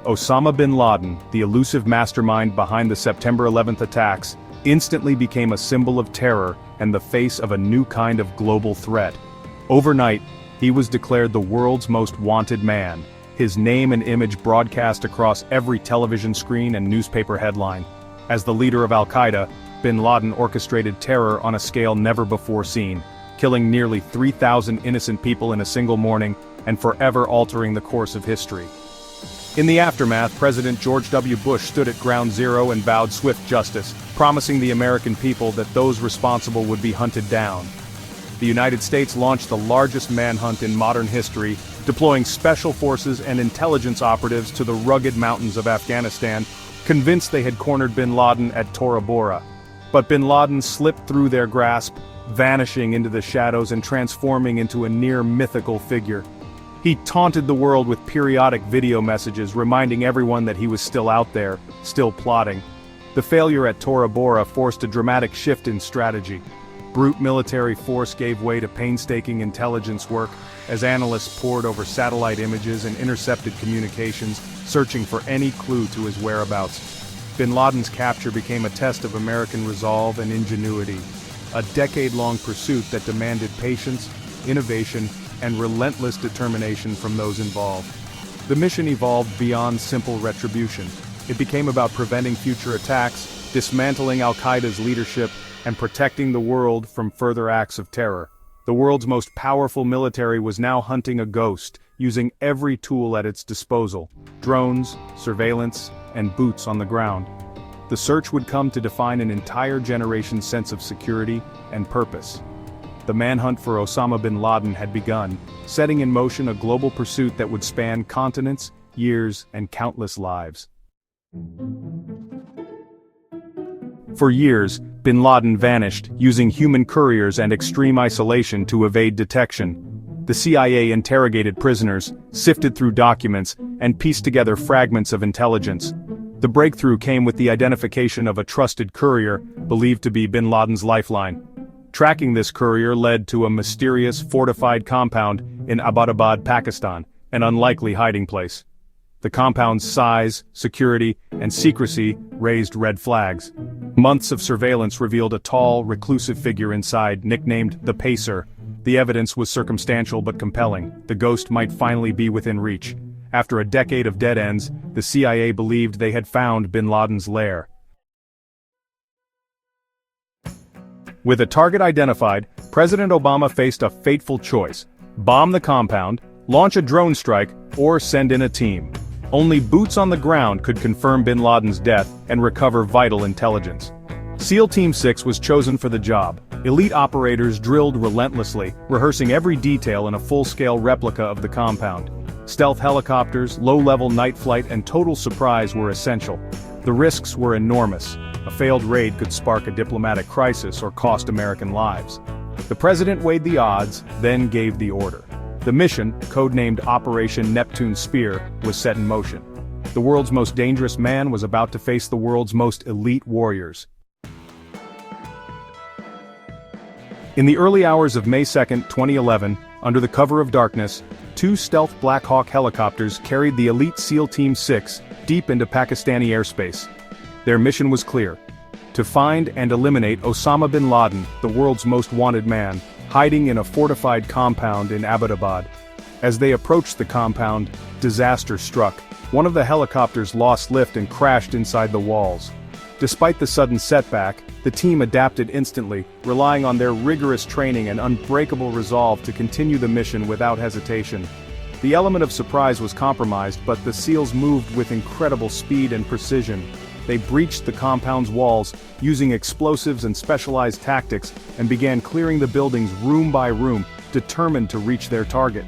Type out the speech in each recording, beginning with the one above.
Osama bin Laden, the elusive mastermind behind the September 11th attacks, instantly became a symbol of terror and the face of a new kind of global threat. Overnight, he was declared the world's most wanted man, his name and image broadcast across every television screen and newspaper headline. As the leader of Al-Qaeda, bin Laden orchestrated terror on a scale never before seen, killing nearly 3,000 innocent people in a single morning and forever altering the course of history. In the aftermath, President George W. Bush stood at ground zero and vowed swift justice, promising the American people that those responsible would be hunted down. The United States launched the largest manhunt in modern history, deploying special forces and intelligence operatives to the rugged mountains of Afghanistan, convinced they had cornered bin Laden at Tora Bora. But bin Laden slipped through their grasp, vanishing into the shadows and transforming into a near-mythical figure. He taunted the world with periodic video messages reminding everyone that he was still out there, still plotting. The failure at Tora Bora forced a dramatic shift in strategy. Brute military force gave way to painstaking intelligence work, as analysts pored over satellite images and intercepted communications, searching for any clue to his whereabouts. Bin Laden's capture became a test of American resolve and ingenuity, a decade-long pursuit that demanded patience, innovation, and relentless determination from those involved. The mission evolved beyond simple retribution. It became about preventing future attacks, dismantling Al-Qaeda's leadership, and protecting the world from further acts of terror. The world's most powerful military was now hunting a ghost, using every tool at its disposal: drones, surveillance, and boots on the ground. The search would come to define an entire generation's sense of security and purpose. The manhunt for Osama bin Laden had begun, setting in motion a global pursuit that would span continents, years, and countless lives. For years, bin Laden vanished, using human couriers and extreme isolation to evade detection. The CIA interrogated prisoners, sifted through documents, and pieced together fragments of intelligence. The breakthrough came with the identification of a trusted courier, believed to be bin Laden's lifeline. Tracking this courier led to a mysterious, fortified compound in Abbottabad, Pakistan, an unlikely hiding place. The compound's size, security, and secrecy raised red flags. Months of surveillance revealed a tall, reclusive figure inside, nicknamed the Pacer. The evidence was circumstantial but compelling. The ghost might finally be within reach. After a decade of dead ends, the CIA believed they had found bin Laden's lair. With a target identified, President Obama faced a fateful choice: bomb the compound, launch a drone strike, or send in a team. Only boots on the ground could confirm bin Laden's death and recover vital intelligence. SEAL Team 6 was chosen for the job. Elite operators drilled relentlessly, rehearsing every detail in a full-scale replica of the compound. Stealth helicopters, low-level night flight, and total surprise were essential. The risks were enormous. A failed raid could spark a diplomatic crisis or cost American lives. The president weighed the odds, then gave the order. The mission, codenamed Operation Neptune Spear, was set in motion. The world's most dangerous man was about to face the world's most elite warriors. In the early hours of May 2, 2011, under the cover of darkness, two stealth Black Hawk helicopters carried the elite SEAL Team 6 deep into Pakistani airspace. Their mission was clear: to find and eliminate Osama bin Laden, the world's most wanted man, hiding in a fortified compound in Abbottabad. As they approached the compound, disaster struck. One of the helicopters lost lift and crashed inside the walls. Despite the sudden setback, the team adapted instantly, relying on their rigorous training and unbreakable resolve to continue the mission without hesitation. The element of surprise was compromised, but the SEALs moved with incredible speed and precision. They breached the compound's walls, using explosives and specialized tactics, and began clearing the buildings room by room, determined to reach their target.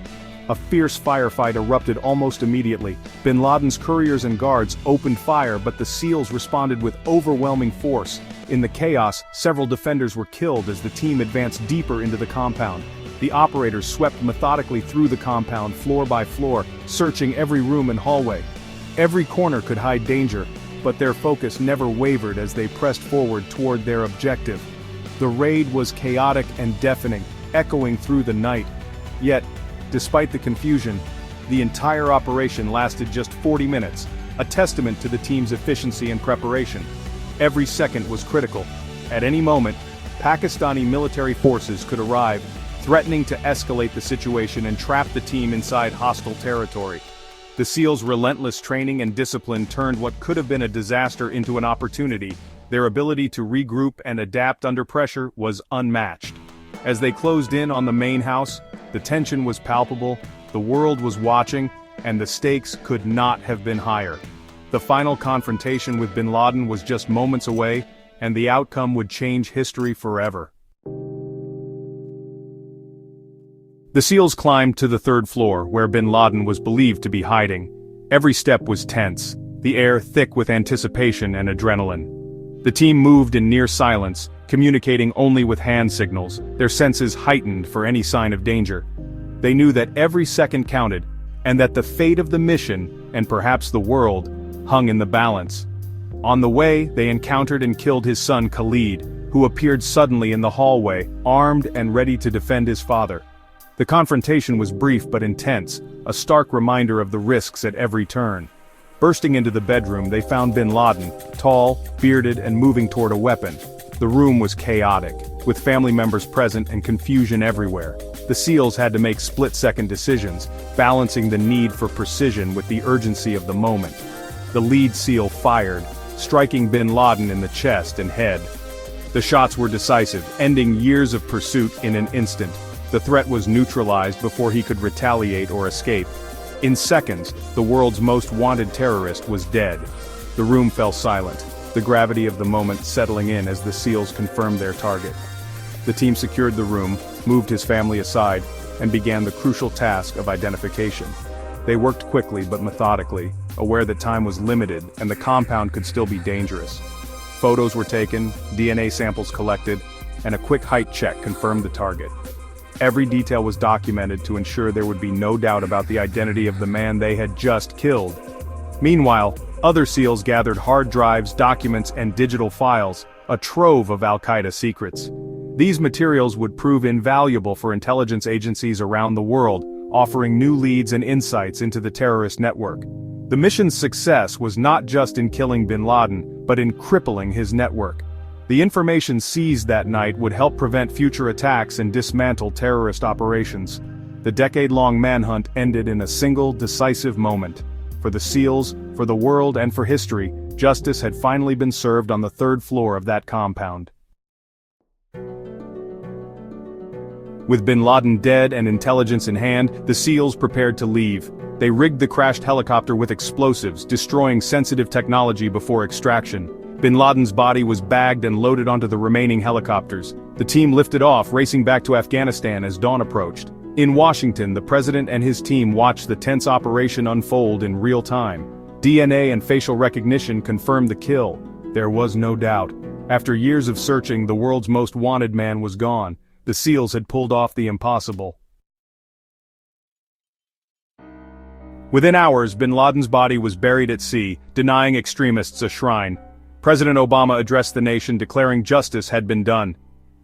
A fierce firefight erupted almost immediately. Bin Laden's couriers and guards opened fire, but the SEALs responded with overwhelming force. In the chaos, several defenders were killed as the team advanced deeper into the compound. The operators swept methodically through the compound floor by floor, searching every room and hallway. Every corner could hide danger, but their focus never wavered as they pressed forward toward their objective. The raid was chaotic and deafening, echoing through the night. Yet, despite the confusion, the entire operation lasted just 40 minutes. a testament to the team's efficiency and preparation. Every second was critical. At any moment, Pakistani military forces could arrive, threatening to escalate the situation and trap the team inside hostile territory. The SEALs' relentless training and discipline turned what could have been a disaster into an opportunity. Their ability to regroup and adapt under pressure was unmatched. As they closed in on the main house, the tension was palpable, the world was watching, and the stakes could not have been higher. The final confrontation with bin Laden was just moments away, and the outcome would change history forever. The SEALs climbed to the third floor, where bin Laden was believed to be hiding. Every step was tense, the air thick with anticipation and adrenaline. The team moved in near silence, communicating only with hand signals, their senses heightened for any sign of danger. They knew that every second counted, and that the fate of the mission, and perhaps the world, hung in the balance. On the way, they encountered and killed his son Khalid, who appeared suddenly in the hallway, armed and ready to defend his father. The confrontation was brief but intense, a stark reminder of the risks at every turn. Bursting into the bedroom, they found bin Laden, tall, bearded, and moving toward a weapon. The room was chaotic, with family members present and confusion everywhere. The SEALs had to make split-second decisions, balancing the need for precision with the urgency of the moment. The lead SEAL fired, striking bin Laden in the chest and head. The shots were decisive, ending years of pursuit in an instant. The threat was neutralized before he could retaliate or escape. In seconds, the world's most wanted terrorist was dead. The room fell silent, the gravity of the moment settling in as the SEALs confirmed their target. The team secured the room, moved his family aside, and began the crucial task of identification. They worked quickly but methodically, aware that time was limited and the compound could still be dangerous. Photos were taken, DNA samples collected, and a quick height check confirmed the target. Every detail was documented to ensure there would be no doubt about the identity of the man they had just killed. Meanwhile, other SEALs gathered hard drives, documents, and digital files, a trove of Al-Qaeda secrets. These materials would prove invaluable for intelligence agencies around the world, offering new leads and insights into the terrorist network. The mission's success was not just in killing bin Laden, but in crippling his network. The information seized that night would help prevent future attacks and dismantle terrorist operations. The decade-long manhunt ended in a single, decisive moment. For the SEALs, for the world, and for history, justice had finally been served on the third floor of that compound. With bin Laden dead and intelligence in hand, the SEALs prepared to leave. They rigged the crashed helicopter with explosives, destroying sensitive technology before extraction. Bin Laden's body was bagged and loaded onto the remaining helicopters. The team lifted off, racing back to Afghanistan as dawn approached. In Washington, the president and his team watched the tense operation unfold in real time. DNA and facial recognition confirmed the kill. There was no doubt. After years of searching, the world's most wanted man was gone. The SEALs had pulled off the impossible. Within hours, bin Laden's body was buried at sea, denying extremists a shrine. President Obama addressed the nation declaring justice had been done.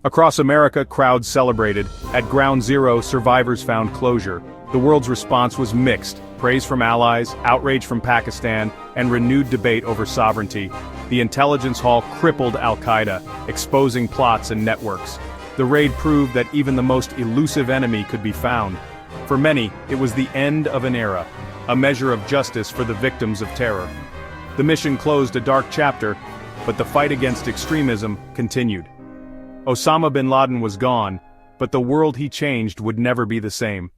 Across America, crowds celebrated. At Ground Zero, survivors found closure. The world's response was mixed: praise from allies, outrage from Pakistan, and renewed debate over sovereignty. The intelligence haul crippled Al-Qaeda, exposing plots and networks. The raid proved that even the most elusive enemy could be found. For many, it was the end of an era, a measure of justice for the victims of terror. The mission closed a dark chapter, but the fight against extremism continued. Osama bin Laden was gone, but the world he changed would never be the same.